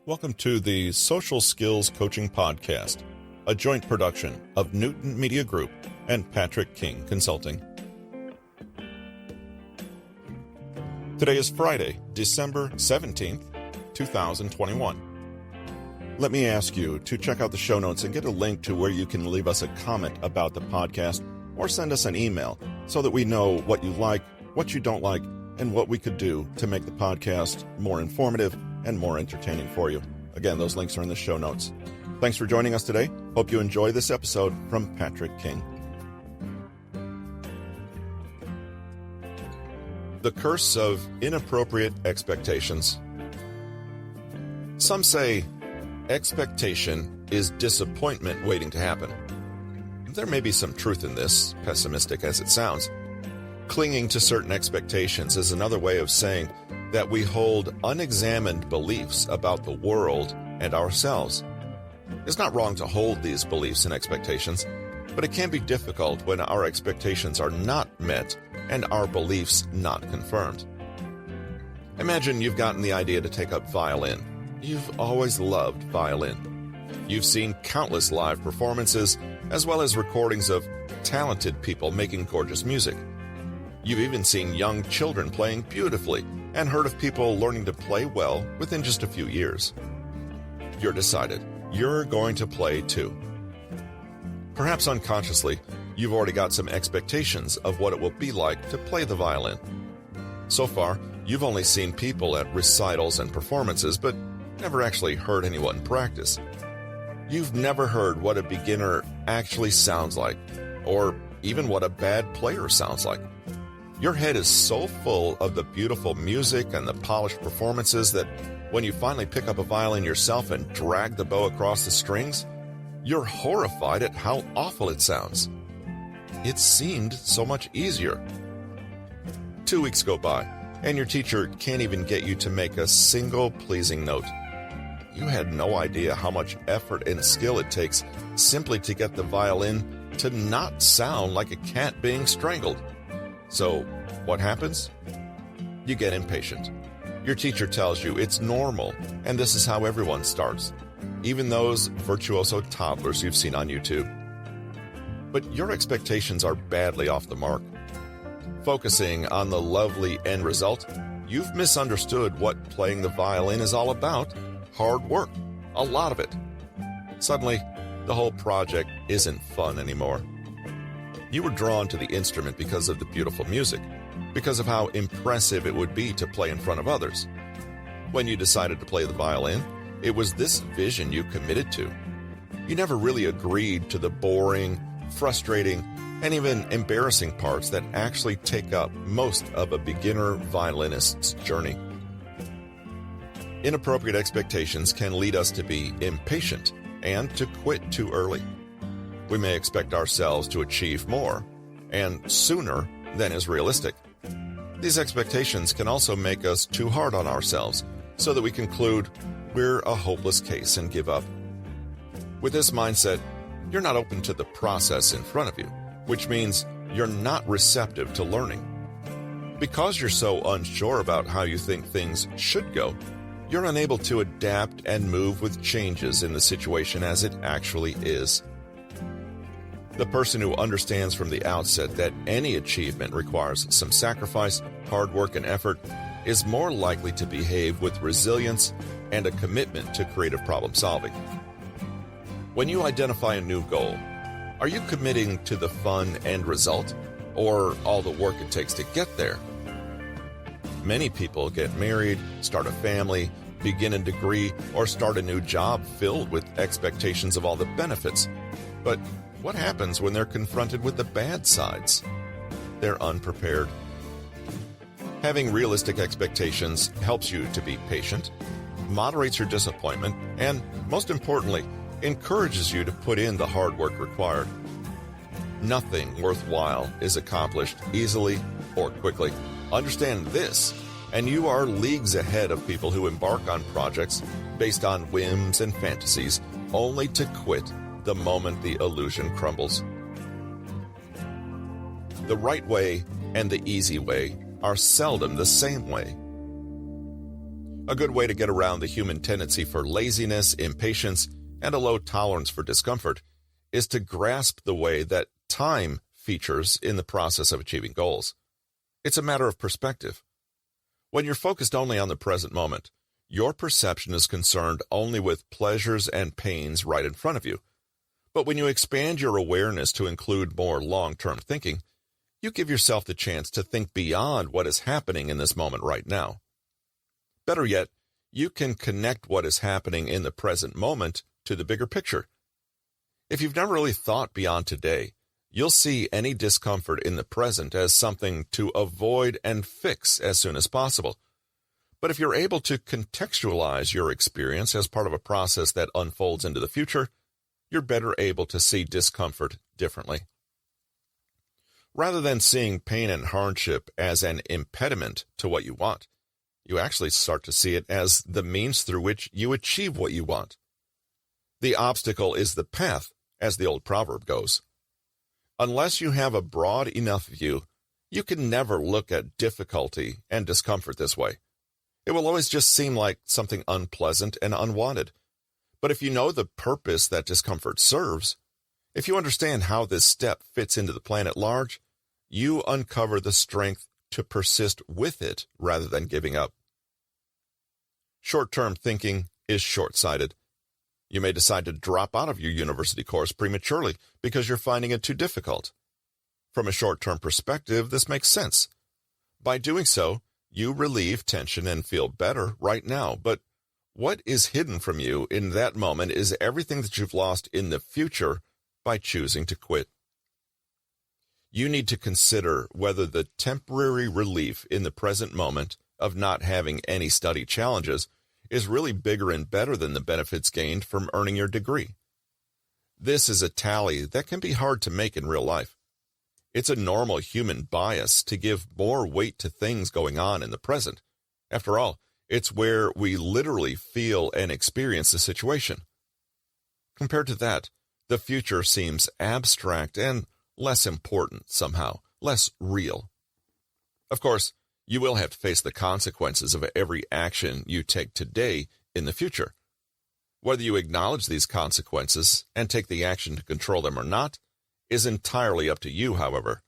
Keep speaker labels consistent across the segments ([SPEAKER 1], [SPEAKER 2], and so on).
[SPEAKER 1] Welcome to the Social Skills Coaching Podcast, a joint production of Newton Media Group and Patrick King Consulting. Today is Friday, December 17th, 2021. Let me ask you to check out the show notes and get a link to where you can leave us a comment about the podcast or send us an email so that we know what you like, what you don't like, and what we could do to make the podcast more informative and more entertaining for you. Again, those links are in the show notes. Thanks for joining us today. Hope you enjoy this episode from Patrick King. The curse of inappropriate expectations. Some say expectation is disappointment waiting to happen. There may be some truth in this, pessimistic as it sounds. Clinging to certain expectations is another way of saying that we hold unexamined beliefs about the world and ourselves. It's not wrong to hold these beliefs and expectations, but it can be difficult when our expectations are not met and our beliefs not confirmed. Imagine you've gotten the idea to take up violin. You've always loved violin. You've seen countless live performances, as well as recordings of talented people making gorgeous music. You've even seen young children playing beautifully and heard of people learning to play well within just a few years. You're decided you're going to play too. Perhaps unconsciously, you've already got some expectations of what it will be like to play the violin. So far, you've only seen people at recitals and performances, but never actually heard anyone practice. You've never heard what a beginner actually sounds like, or even what a bad player sounds like. Your head is so full of the beautiful music and the polished performances that when you finally pick up a violin yourself and drag the bow across the strings, you're horrified at how awful it sounds. It seemed so much easier. 2 weeks go by, and your teacher can't even get you to make a single pleasing note. You had no idea how much effort and skill it takes simply to get the violin to not sound like a cat being strangled. So, what happens? You get impatient. Your teacher tells you it's normal, and this is how everyone starts, even those virtuoso toddlers you've seen on YouTube. But your expectations are badly off the mark. Focusing on the lovely end result, you've misunderstood what playing the violin is all about. Hard work, a lot of it. Suddenly, the whole project isn't fun anymore. You were drawn to the instrument because of the beautiful music, because of how impressive it would be to play in front of others. When you decided to play the violin, it was this vision you committed to. You never really agreed to the boring, frustrating, and even embarrassing parts that actually take up most of a beginner violinist's journey. Inappropriate expectations can lead us to be impatient and to quit too early. We may expect ourselves to achieve more, and sooner than is realistic. These expectations can also make us too hard on ourselves, so that we conclude we're a hopeless case and give up. With this mindset, you're not open to the process in front of you, which means you're not receptive to learning. Because you're so unsure about how you think things should go, you're unable to adapt and move with changes in the situation as it actually is. The person who understands from the outset that any achievement requires some sacrifice, hard work, and effort is more likely to behave with resilience and a commitment to creative problem solving. When you identify a new goal, are you committing to the fun end result or all the work it takes to get there? Many people get married, start a family, begin a degree, or start a new job filled with expectations of all the benefits. But what happens when they're confronted with the bad sides? They're unprepared. Having realistic expectations helps you to be patient, moderates your disappointment, and, most importantly, encourages you to put in the hard work required. Nothing worthwhile is accomplished easily or quickly. Understand this, and you are leagues ahead of people who embark on projects based on whims and fantasies, only to quit the moment the illusion crumbles. The right way and the easy way are seldom the same way. A good way to get around the human tendency for laziness, impatience, and a low tolerance for discomfort is to grasp the way that time features in the process of achieving goals. It's a matter of perspective. When you're focused only on the present moment, your perception is concerned only with pleasures and pains right in front of you. But when you expand your awareness to include more long-term thinking, you give yourself the chance to think beyond what is happening in this moment right now. Better yet, you can connect what is happening in the present moment to the bigger picture. If you've never really thought beyond today, you'll see any discomfort in the present as something to avoid and fix as soon as possible. But if you're able to contextualize your experience as part of a process that unfolds into the future, you're better able to see discomfort differently. Rather than seeing pain and hardship as an impediment to what you want, you actually start to see it as the means through which you achieve what you want. The obstacle is the path, as the old proverb goes. Unless you have a broad enough view, you can never look at difficulty and discomfort this way. It will always just seem like something unpleasant and unwanted. But if you know the purpose that discomfort serves, if you understand how this step fits into the plan at large, you uncover the strength to persist with it rather than giving up. Short-term thinking is short-sighted. You may decide to drop out of your university course prematurely because you're finding it too difficult. From a short-term perspective, this makes sense. By doing so, you relieve tension and feel better right now, but what is hidden from you in that moment is everything that you've lost in the future by choosing to quit. You need to consider whether the temporary relief in the present moment of not having any study challenges is really bigger and better than the benefits gained from earning your degree. This is a tally that can be hard to make in real life. It's a normal human bias to give more weight to things going on in the present. After all, it's where we literally feel and experience the situation. Compared to that, the future seems abstract and less important somehow, less real. Of course, you will have to face the consequences of every action you take today in the future. Whether you acknowledge these consequences and take the action to control them or not is entirely up to you, however.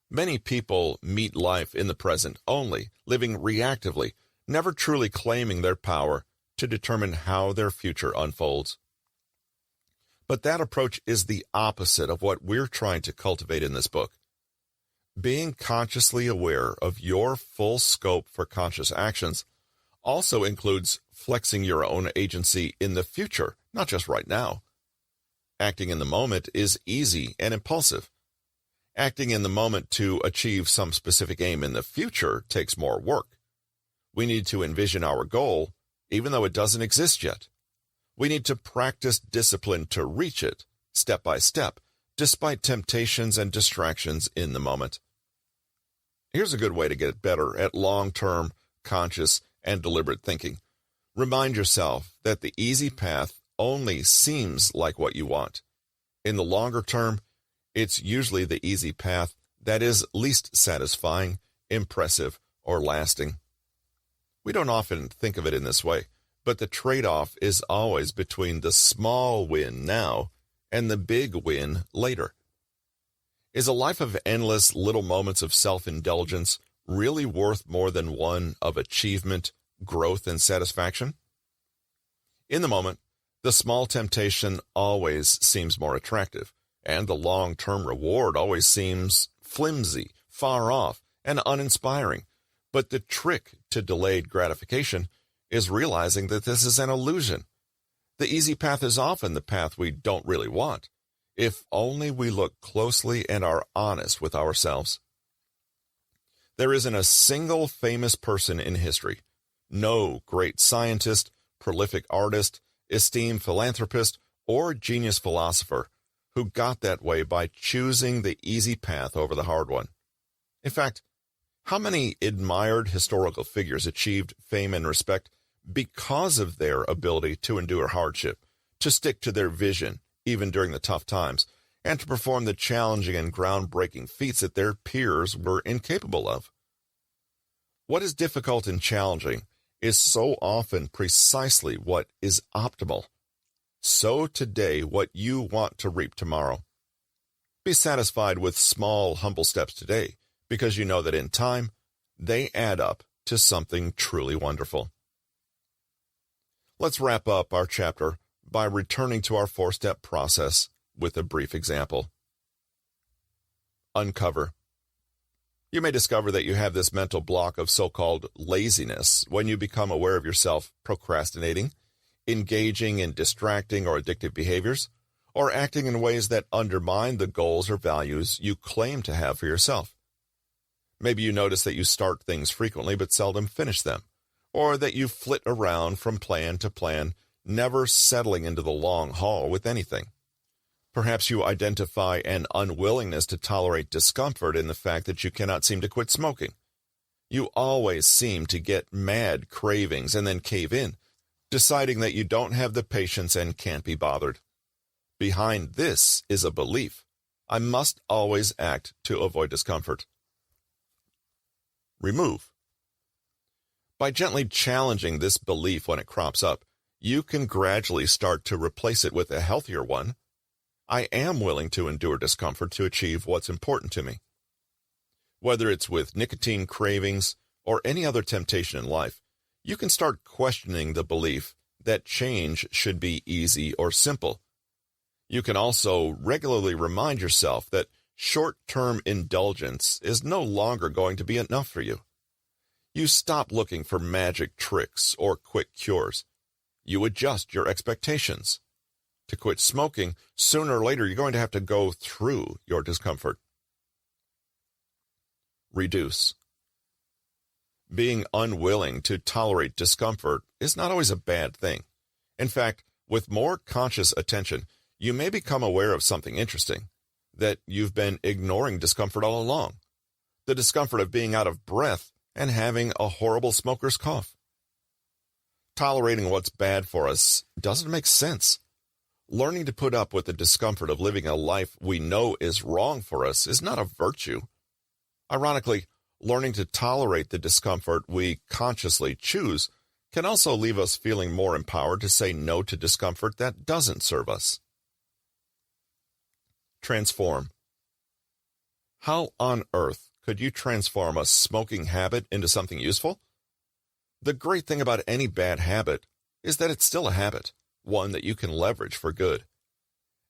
[SPEAKER 1] Many people meet life in the present only, living reactively, never truly claiming their power to determine how their future unfolds. But that approach is the opposite of what we're trying to cultivate in this book. Being consciously aware of your full scope for conscious actions also includes flexing your own agency in the future, not just right now. Acting in the moment is easy and impulsive. Acting in the moment to achieve some specific aim in the future takes more work. We need to envision our goal, even though it doesn't exist yet. We need to practice discipline to reach it, step by step, despite temptations and distractions in the moment. Here's a good way to get better at long-term, conscious, and deliberate thinking. Remind yourself that the easy path only seems like what you want. In the longer term, it's usually the easy path that is least satisfying, impressive, or lasting. We don't often think of it in this way, but the trade-off is always between the small win now and the big win later. Is a life of endless little moments of self-indulgence really worth more than one of achievement, growth, and satisfaction? In the moment, the small temptation always seems more attractive, and the long-term reward always seems flimsy, far off, and uninspiring. But the trick to delayed gratification is realizing that this is an illusion. The easy path is often the path we don't really want, if only we look closely and are honest with ourselves. There isn't a single famous person in history, no great scientist, prolific artist, esteemed philanthropist, or genius philosopher who got that way by choosing the easy path over the hard one. In fact, how many admired historical figures achieved fame and respect because of their ability to endure hardship, to stick to their vision even during the tough times, and to perform the challenging and groundbreaking feats that their peers were incapable of? What is difficult and challenging is so often precisely what is optimal. Sow today what you want to reap tomorrow. Be satisfied with small, humble steps today, because you know that in time, they add up to something truly wonderful. Let's wrap up our chapter by returning to our 4-step process with a brief example. Uncover. You may discover that you have this mental block of so-called laziness when you become aware of yourself procrastinating, engaging in distracting or addictive behaviors, or acting in ways that undermine the goals or values you claim to have for yourself. Maybe you notice that you start things frequently but seldom finish them, or that you flit around from plan to plan, never settling into the long haul with anything. Perhaps you identify an unwillingness to tolerate discomfort in the fact that you cannot seem to quit smoking. You always seem to get mad cravings and then cave in, deciding that you don't have the patience and can't be bothered. Behind this is a belief: I must always act to avoid discomfort. Remove. By gently challenging this belief when it crops up, you can gradually start to replace it with a healthier one. I am willing to endure discomfort to achieve what's important to me. Whether it's with nicotine cravings or any other temptation in life, you can start questioning the belief that change should be easy or simple. You can also regularly remind yourself that short-term indulgence is no longer going to be enough for you. You stop looking for magic tricks or quick cures. You adjust your expectations. To quit smoking, sooner or later you're going to have to go through your discomfort. Reduce. Being unwilling to tolerate discomfort is not always a bad thing. In fact, with more conscious attention, you may become aware of something interesting, that you've been ignoring discomfort all along. The discomfort of being out of breath and having a horrible smoker's cough. Tolerating what's bad for us doesn't make sense. Learning to put up with the discomfort of living a life we know is wrong for us is not a virtue. Ironically, learning to tolerate the discomfort we consciously choose can also leave us feeling more empowered to say no to discomfort that doesn't serve us. Transform. How on earth could you transform a smoking habit into something useful? The great thing about any bad habit is that it's still a habit, one that you can leverage for good.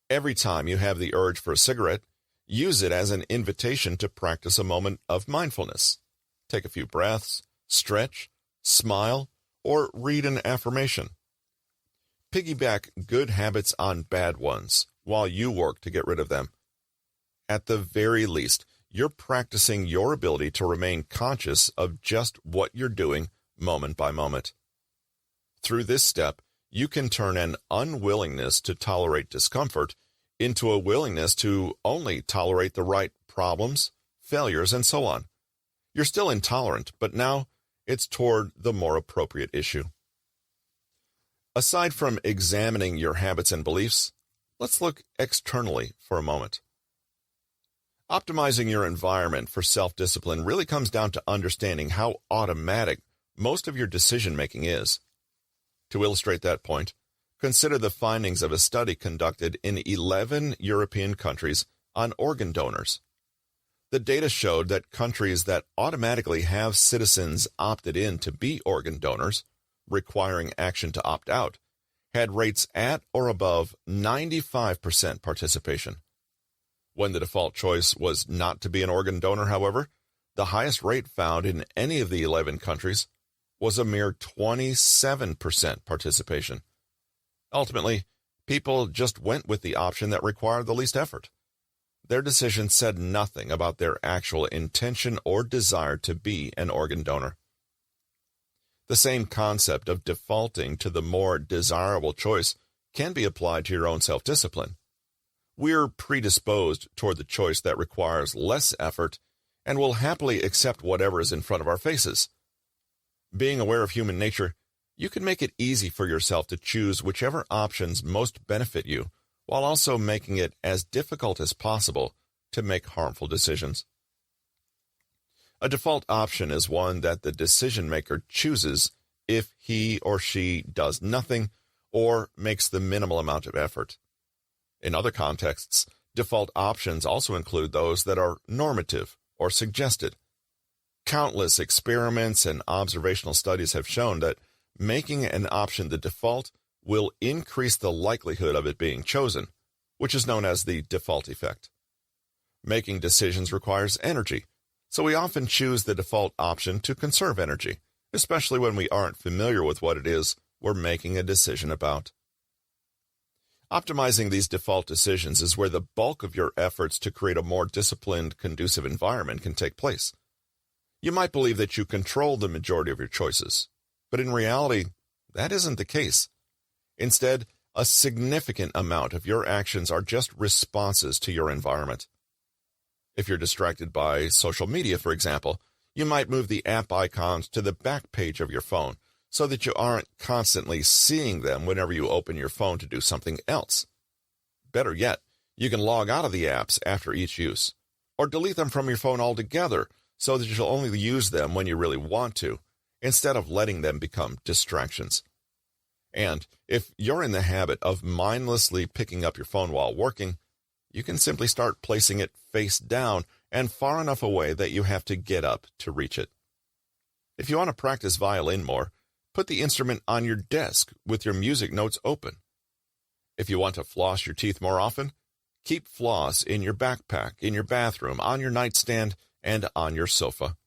[SPEAKER 1] Every time you have the urge for a cigarette, use it as an invitation to practice a moment of mindfulness. Take a few breaths, stretch, smile, or read an affirmation. Piggyback good habits on bad ones while you work to get rid of them. At the very least, you're practicing your ability to remain conscious of just what you're doing moment by moment. Through this step, you can turn an unwillingness to tolerate discomfort into a willingness to only tolerate the right problems, failures, and so on. You're still intolerant, but now it's toward the more appropriate issue. Aside from examining your habits and beliefs, let's look externally for a moment. Optimizing your environment for self-discipline really comes down to understanding how automatic most of your decision-making is. To illustrate that point, consider the findings of a study conducted in 11 European countries on organ donors. The data showed that countries that automatically have citizens opted in to be organ donors, requiring action to opt out, had rates at or above 95% participation. When the default choice was not to be an organ donor, however, the highest rate found in any of the 11 countries was a mere 27% participation. Ultimately, people just went with the option that required the least effort. Their decision said nothing about their actual intention or desire to be an organ donor. The same concept of defaulting to the more desirable choice can be applied to your own self-discipline. We're predisposed toward the choice that requires less effort and will happily accept whatever is in front of our faces. Being aware of human nature, you can make it easy for yourself to choose whichever options most benefit you, while also making it as difficult as possible to make harmful decisions. A default option is one that the decision maker chooses if he or she does nothing or makes the minimal amount of effort. In other contexts, default options also include those that are normative or suggested. Countless experiments and observational studies have shown that making an option the default will increase the likelihood of it being chosen, which is known as the default effect. Making decisions requires energy, so we often choose the default option to conserve energy, especially when we aren't familiar with what it is we're making a decision about. Optimizing these default decisions is where the bulk of your efforts to create a more disciplined, conducive environment can take place. You might believe that you control the majority of your choices, but in reality, that isn't the case. Instead, a significant amount of your actions are just responses to your environment. If you're distracted by social media, for example, you might move the app icons to the back page of your phone so that you aren't constantly seeing them whenever you open your phone to do something else. Better yet, you can log out of the apps after each use, or delete them from your phone altogether so that you'll only use them when you really want to, instead of letting them become distractions. And if you're in the habit of mindlessly picking up your phone while working, you can simply start placing it face down and far enough away that you have to get up to reach it. If you want to practice violin more, put the instrument on your desk with your music notes open. If you want to floss your teeth more often, keep floss in your backpack, in your bathroom, on your nightstand, and on your sofa.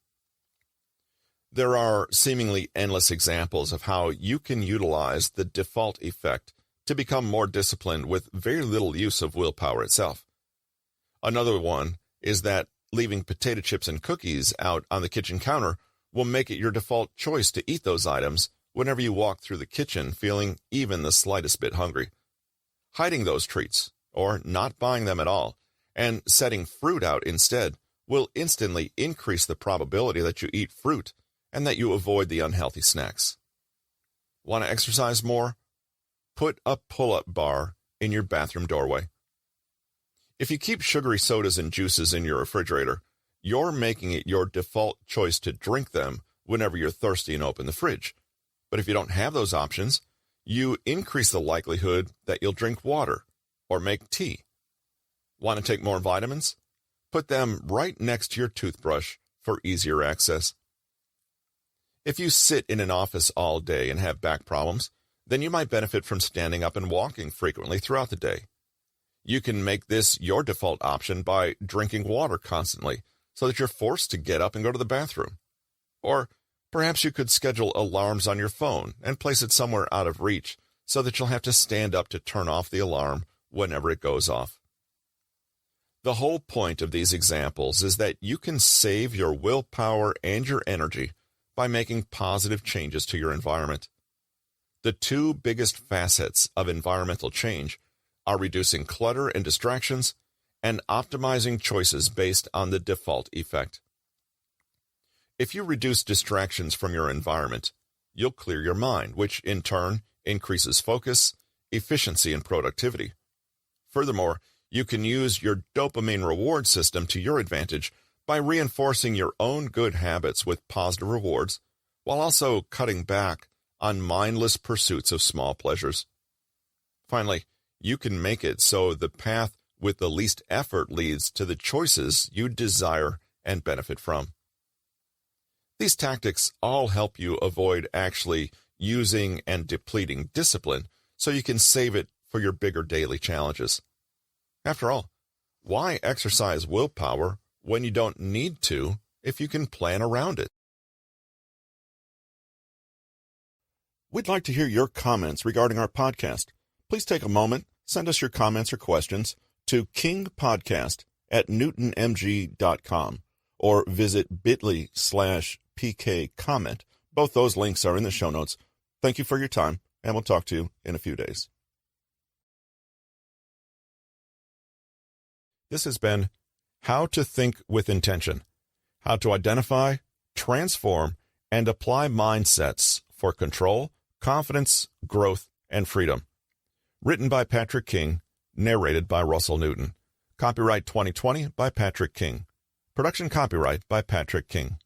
[SPEAKER 1] There are seemingly endless examples of how you can utilize the default effect to become more disciplined with very little use of willpower itself. Another one is that leaving potato chips and cookies out on the kitchen counter will make it your default choice to eat those items whenever you walk through the kitchen feeling even the slightest bit hungry. Hiding those treats, or not buying them at all, and setting fruit out instead will instantly increase the probability that you eat fruit and that you avoid the unhealthy snacks. Want to exercise more? Put a pull-up bar in your bathroom doorway. If you keep sugary sodas and juices in your refrigerator, you're making it your default choice to drink them whenever you're thirsty and open the fridge. But if you don't have those options, you increase the likelihood that you'll drink water or make tea. Want to take more vitamins? Put them right next to your toothbrush for easier access. If you sit in an office all day and have back problems, then you might benefit from standing up and walking frequently throughout the day. You can make this your default option by drinking water constantly so that you're forced to get up and go to the bathroom. Or perhaps you could schedule alarms on your phone and place it somewhere out of reach so that you'll have to stand up to turn off the alarm whenever it goes off. The whole point of these examples is that you can save your willpower and your energy by making positive changes to your environment. The two biggest facets of environmental change are reducing clutter and distractions and optimizing choices based on the default effect. If you reduce distractions from your environment, you'll clear your mind, which in turn increases focus, efficiency, and productivity. Furthermore, you can use your dopamine reward system to your advantage by reinforcing your own good habits with positive rewards, while also cutting back on mindless pursuits of small pleasures. Finally, you can make it so the path with the least effort leads to the choices you desire and benefit from. These tactics all help you avoid actually using and depleting discipline so you can save it for your bigger daily challenges. After all, why exercise willpower when you don't need to if you can plan around it? We'd like to hear your comments regarding our podcast. Please take a moment, send us your comments or questions to kingpodcast@newtonmg.com or visit bit.ly/pkcomment. Both those links are in the show notes. Thank you for your time, and we'll talk to you in a few days. This has been How to Think with Intention, how to identify, transform, and apply mindsets for control, confidence, growth, and freedom. Written by Patrick King, narrated by Russell Newton. Copyright 2020 by Patrick King. Production copyright by Patrick King.